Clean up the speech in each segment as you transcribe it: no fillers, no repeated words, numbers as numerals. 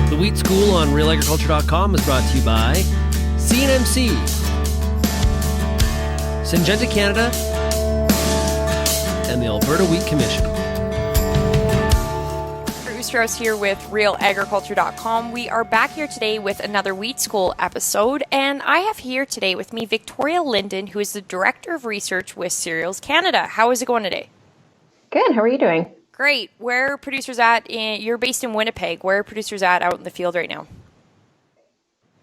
The Wheat School on RealAgriculture.com is brought to you by CNMC, Syngenta Canada, and the Alberta Wheat Commission. Strauss here with RealAgriculture.com. We are back here today with another Wheat School episode, and I have here today with me Victoria Linden, who is the Director of Research with Cereals Canada. How is it going today? Good. How are you doing? Great. Where are producers at? You're based in Winnipeg. Where are producers at out in the field right now?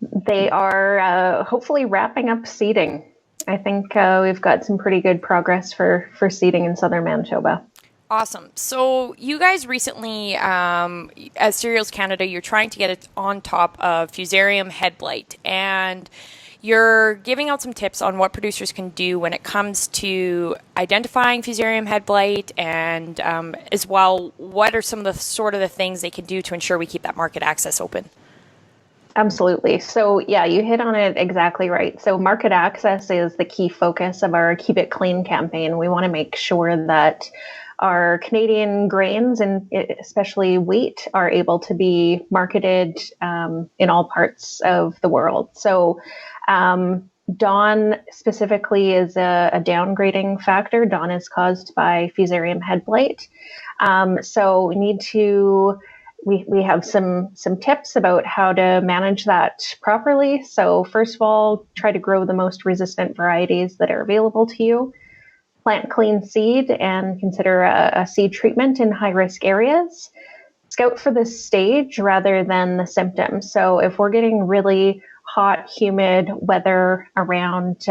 They are hopefully wrapping up seeding. I think we've got some pretty good progress for seeding in southern Manitoba. Awesome. So you guys recently, as Cereals Canada, you're trying to get it on top of Fusarium head blight, and you're giving out some tips on what producers can do when it comes to identifying Fusarium head blight, and as well, what are some of the things they can do to ensure we keep that market access open? Absolutely. So yeah, you hit on it exactly right. So market access is the key focus of our Keep It Clean campaign. We want to make sure that our Canadian grains, and especially wheat, are able to be marketed in all parts of the world. So DON specifically is a downgrading factor. DON is caused by Fusarium head blight. So we have some tips about how to manage that properly. So first of all, try to grow the most resistant varieties that are available to you. Plant clean seed and consider a seed treatment in high-risk areas. Scout for the stage rather than the symptoms. So if we're getting really hot, humid weather around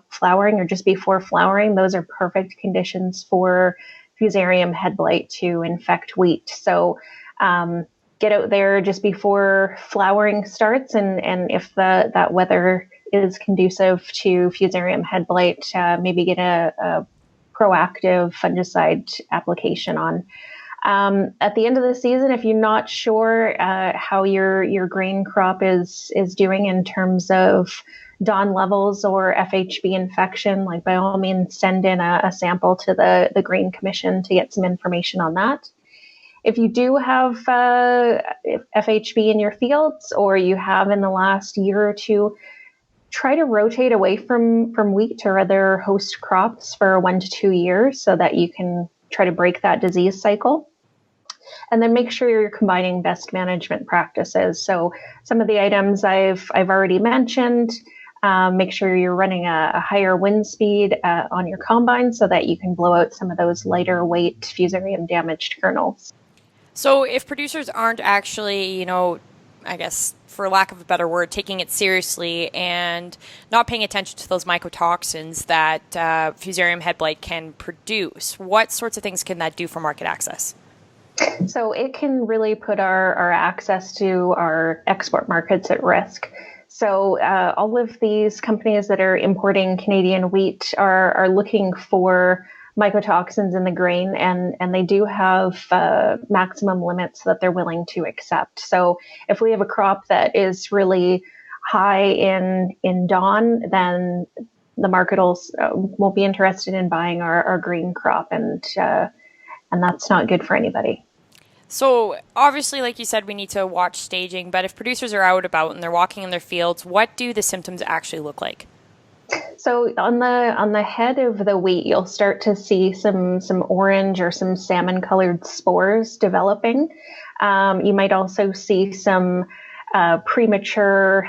flowering or just before flowering, those are perfect conditions for Fusarium head blight to infect wheat. So get out there just before flowering starts, and if that weather is conducive to Fusarium head blight, maybe get a proactive fungicide application on. At the end of the season, if you're not sure how your grain crop is doing in terms of DON levels or FHB infection, like by all means send in a sample to the Grain Commission to get some information on that. If you do have FHB in your fields, or you have in the last year or two, try to rotate away from wheat or other host crops for 1 to 2 years so that you can try to break that disease cycle. And then make sure you're combining best management practices. So some of the items I've already mentioned, make sure you're running a higher wind speed on your combine so that you can blow out some of those lighter weight Fusarium damaged kernels. So if producers aren't actually, I guess, for lack of a better word, taking it seriously and not paying attention to those mycotoxins that Fusarium head blight can produce, what sorts of things can that do for market access? So it can really put our access to our export markets at risk. So all of these companies that are importing Canadian wheat are looking for mycotoxins in the grain, and they do have maximum limits that they're willing to accept. So if we have a crop that is really high in DON, then the market will be interested in buying our green crop, and that's not good for anybody. So obviously, like you said, we need to watch staging, but if producers are out about and they're walking in their fields, what do the symptoms actually look like? So on the head of the wheat, you'll start to see some orange or some salmon colored spores developing. You might also see some premature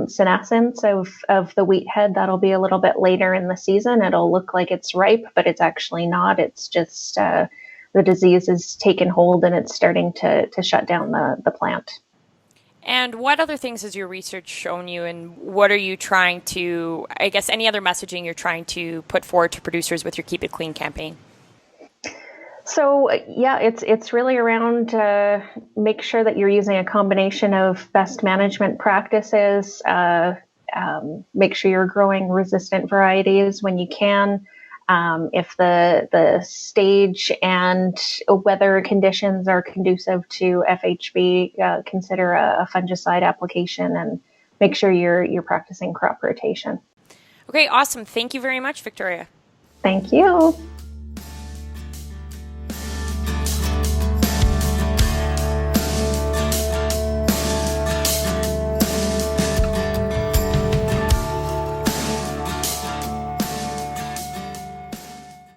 senescence of the wheat head. That'll be a little bit later in the season. It'll look like it's ripe, but it's actually not. It's just the disease is taken hold and it's starting to shut down the plant. And what other things has your research shown you, and what are you trying to, I guess, any other messaging you're trying to put forward to producers with your Keep It Clean campaign? So, yeah, it's really around make sure that you're using a combination of best management practices, make sure you're growing resistant varieties when you can. If the stage and weather conditions are conducive to FHB, consider a fungicide application and make sure you're practicing crop rotation. Okay, awesome. Thank you very much, Victoria. Thank you.